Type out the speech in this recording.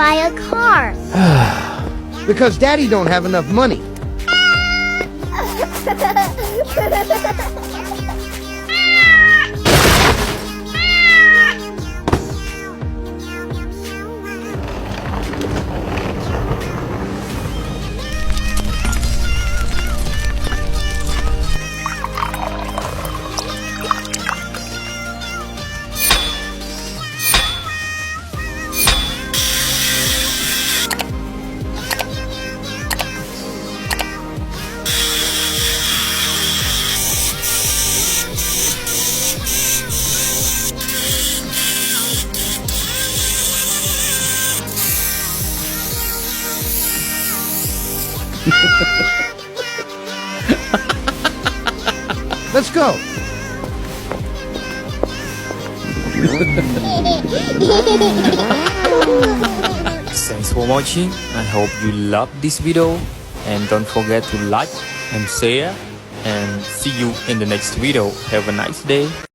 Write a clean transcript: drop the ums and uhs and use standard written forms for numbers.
buy a car? Because Daddy don't have enough money. Let's go. Thanks for watching. I hope you love this video, and don't forget to like and share, and see you in the next video. Have a nice day.